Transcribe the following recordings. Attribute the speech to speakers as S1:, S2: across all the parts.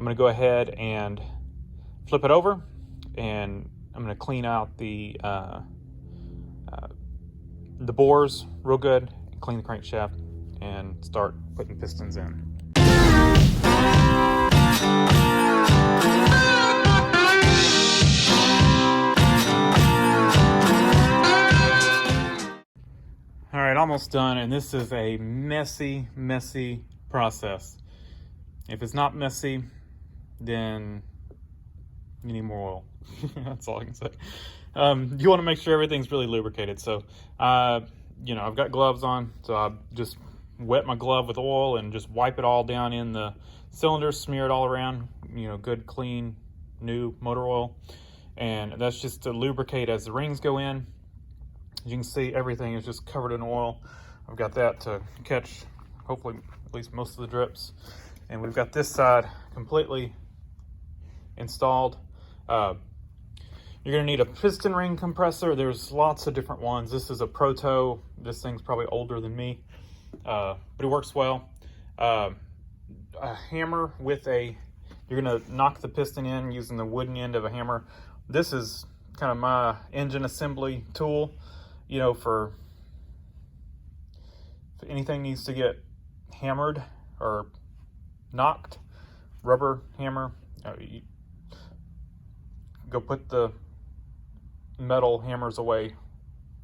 S1: I'm going to go ahead and flip it over, and I'm going to clean out the bores real good, clean the crankshaft, and start putting pistons in. All right, almost done, and this is a messy process. If it's not messy, then you need more oil. That's all I can say. You want to make sure everything's really lubricated. So, you know, I've got gloves on, so I just wet my glove with oil and just wipe it all down in the cylinder, smear it all around, you know, good, clean, new motor oil. And that's just to lubricate as the rings go in. As you can see, everything is just covered in oil. I've got that to catch, hopefully, at least most of the drips. And we've got this side completely installed. You're gonna need a piston ring compressor. There's lots of different ones. This is a Proto. This thing's probably older than me, but it works well. A hammer with you're gonna knock the piston in using the wooden end of a hammer. This is kind of my engine assembly tool. You know, for if anything needs to get hammered or knocked, rubber hammer, you go put the metal hammers away,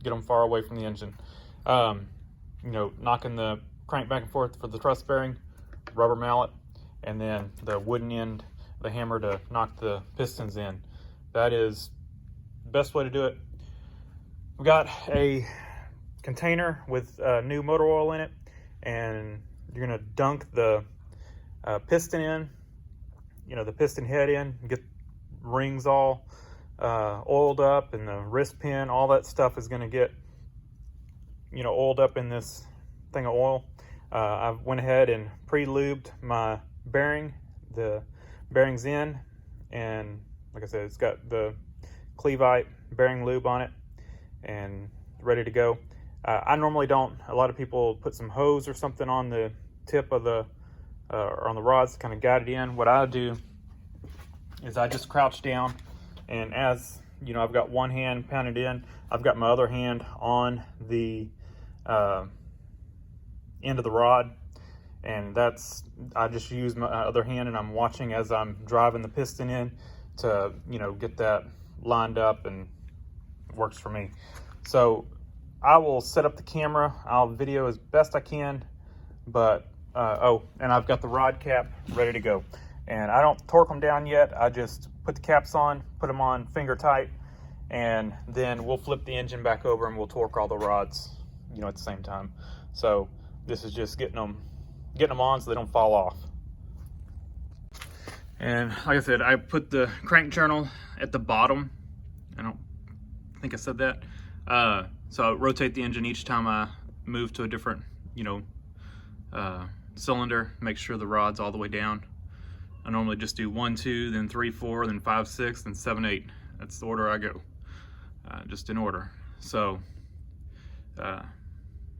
S1: get them far away from the engine. You know, knocking the crank back and forth for the thrust bearing, rubber mallet, and then the wooden end, the hammer to knock the pistons in. That is the best way to do it. We've got a container with new motor oil in it, and you're gonna dunk the piston in, you know, the piston head in, get rings all oiled up, and the wrist pin, all that stuff is gonna get, you know, oiled up in this thing of oil. I went ahead and pre-lubed my bearing, the bearings in, and like I said, it's got the Cleveite bearing lube on it and ready to go. I normally don't. A lot of people put some hose or something on the tip of the or on the rods to kind of guide it in. What I do is I just crouch down, and as you know, I've got one hand pounded in, I've got my other hand on the end of the rod, and I just use my other hand, and I'm watching as I'm driving the piston in to, you know, get that lined up, and it works for me. So I will set up the camera, I'll video as best I can, but and I've got the rod cap ready to go. And I don't torque them down yet. I just put the caps on, put them on finger tight, and then we'll flip the engine back over and we'll torque all the rods, you know, at the same time. So this is just getting them on so they don't fall off. And like I said, I put the crank journal at the bottom. I don't think I said that. So I rotate the engine each time I move to a different, you know, cylinder, make sure the rod's all the way down. I normally just do 1, 2, then 3, 4, then 5, 6, then 7, 8. That's the order I go, just in order. So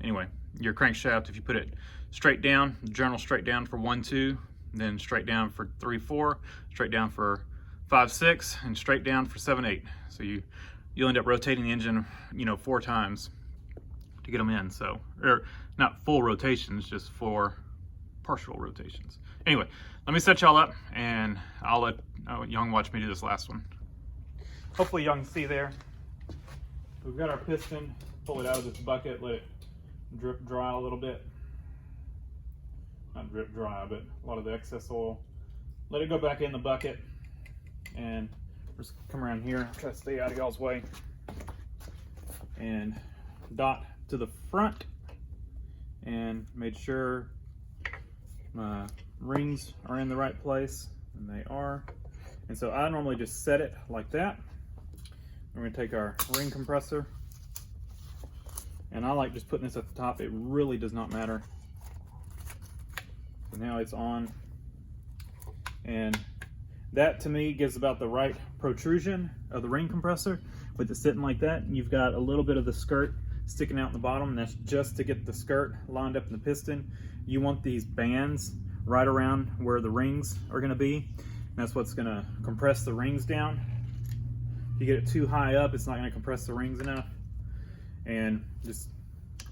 S1: anyway, your crankshaft, if you put it straight down, the journal straight down for 1, 2, then straight down for 3, 4, straight down for 5, 6, and straight down for 7, 8. So you'll end up rotating the engine, you know, 4 times to get them in. So, or not full rotations, just 4 partial rotations. Anyway, let me set y'all up, and I'll let Young watch me do this last one. Hopefully y'all can see there. We've got our piston. Pull it out of this bucket, let it drip dry a little bit. Not drip dry, but a lot of the excess oil. Let it go back in the bucket, and just come around here, try to stay out of y'all's way, and dot to the front, and made sure my rings are in the right place, and they are. And so I normally just set it like that. We're going to take our ring compressor, and I like just putting this at the top. It really does not matter. So now it's on, and that to me gives about the right protrusion of the ring compressor. With it sitting like that, you've got a little bit of the skirt sticking out in the bottom, and that's just to get the skirt lined up in the piston. You want these bands right around where the rings are going to be. And that's what's going to compress the rings down. If you get it too high up, it's not going to compress the rings enough. And just,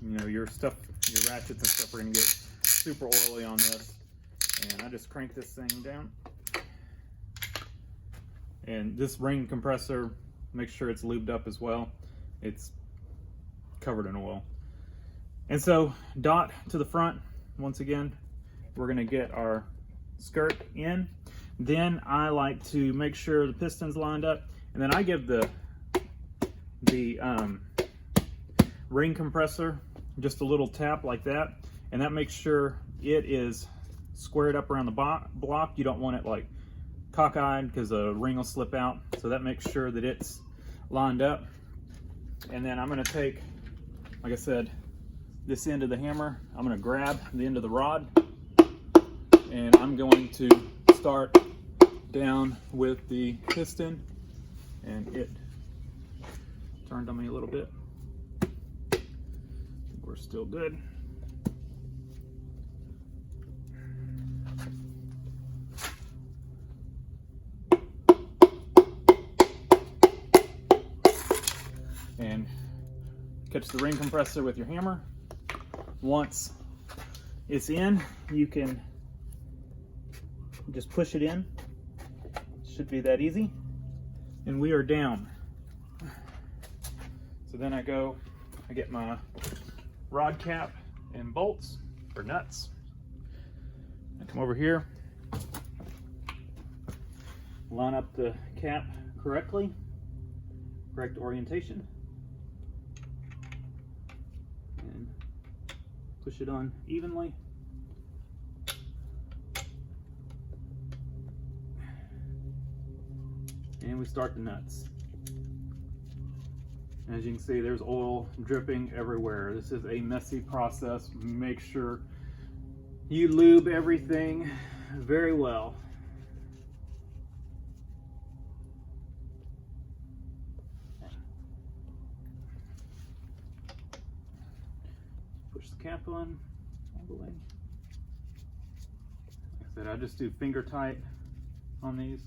S1: you know, your stuff, your ratchets and stuff are going to get super oily on this. And I just crank this thing down. And this ring compressor, make sure it's lubed up as well. It's covered in oil. And so dot to the front. Once again, we're going to get our skirt in. Then I like to make sure the piston's lined up, and then I give the ring compressor just a little tap like that, and that makes sure it is squared up around the block. You don't want it like cockeyed because the ring will slip out. So that makes sure that it's lined up. And then I'm going to take, like I said, this end of the hammer. I'm going to grab the end of the rod, and I'm going to start down with the piston, and it turned on me a little bit. I think we're still good. And catch the ring compressor with your hammer. Once it's in, you can just push it in. Should be that easy. And we are down. So then I get my rod cap and bolts or nuts. I come over here, line up the cap correctly, correct orientation, and push it on evenly. And we start the nuts. As you can see, there's oil dripping everywhere. This is a messy process. Make sure you lube everything very well. Push the cap on all the way. Like I said, I just do finger tight on these.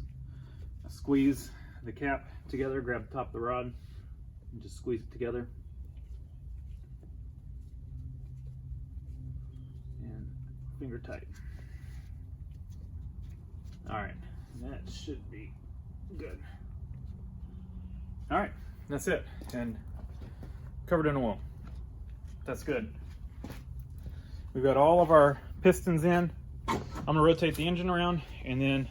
S1: I squeeze the cap together, grab the top of the rod, and just squeeze it together. And finger tight. All right, that should be good. All right, that's it. And covered in oil. That's good. We've got all of our pistons in. I'm gonna rotate the engine around, and then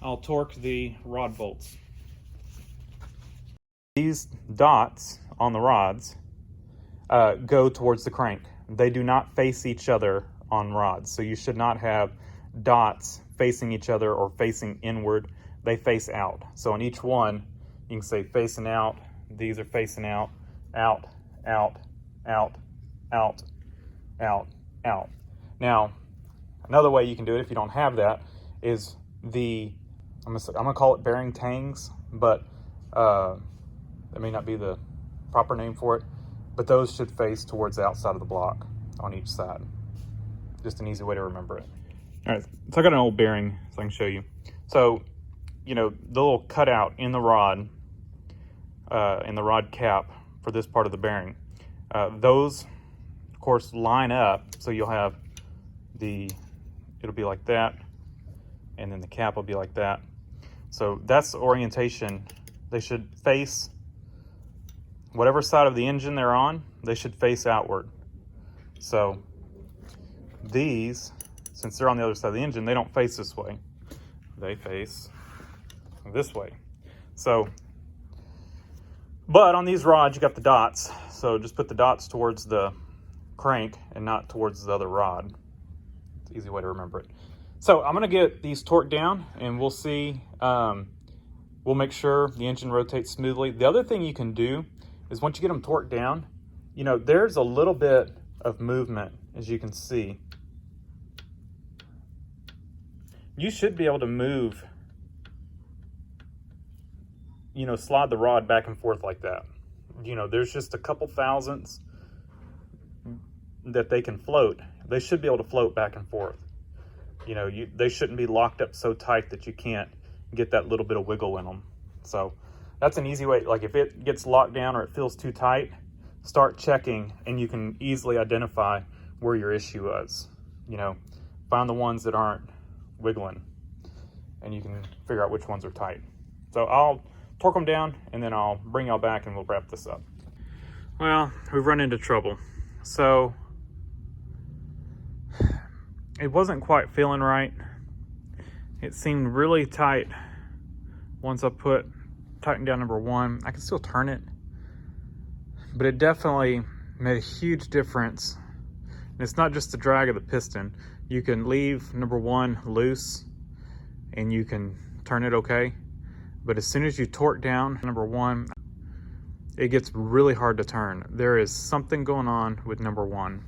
S1: I'll torque the rod bolts. These dots on the rods go towards the crank. They do not face each other on rods, so you should not have dots facing each other or facing inward. They face out. So on each one, you can say facing out. These are facing out, out, out, out, out, out, out. Now, another way you can do it if you don't have that is I'm gonna call it bearing tangs, but that may not be the proper name for it, but those should face towards the outside of the block on each side. Just an easy way to remember it. All right, so I got an old bearing so I can show you. So, you know, the little cutout in the rod cap for this part of the bearing, those, of course, line up, so you'll have it'll be like that, and then the cap will be like that. So that's the orientation. They should face whatever side of the engine they're on, they should face outward. So these, since they're on the other side of the engine, they don't face this way. They face this way. So, but on these rods, you got the dots. So just put the dots towards the crank and not towards the other rod. It's an easy way to remember it. So I'm gonna get these torqued down, and we'll see, we'll make sure the engine rotates smoothly. The other thing you can do is once you get them torqued down, you know, there's a little bit of movement, as you can see. You should be able to move, you know, slide the rod back and forth like that. You know, there's just a couple thousandths that they can float. They should be able to float back and forth. You know, they shouldn't be locked up so tight that you can't get that little bit of wiggle in them. So that's an easy way. Like if it gets locked down or it feels too tight, start checking and you can easily identify where your issue is. You know, find the ones that aren't wiggling and you can figure out which ones are tight. So I'll torque them down and then I'll bring y'all back and we'll wrap this up. Well, we've run into trouble. So it wasn't quite feeling right. It seemed really tight once I tightened down number 1. I can still turn it, but it definitely made a huge difference. And it's not just the drag of the piston. You can leave number 1 loose and you can turn it okay. But as soon as you torque down number 1, it gets really hard to turn. There is something going on with number 1.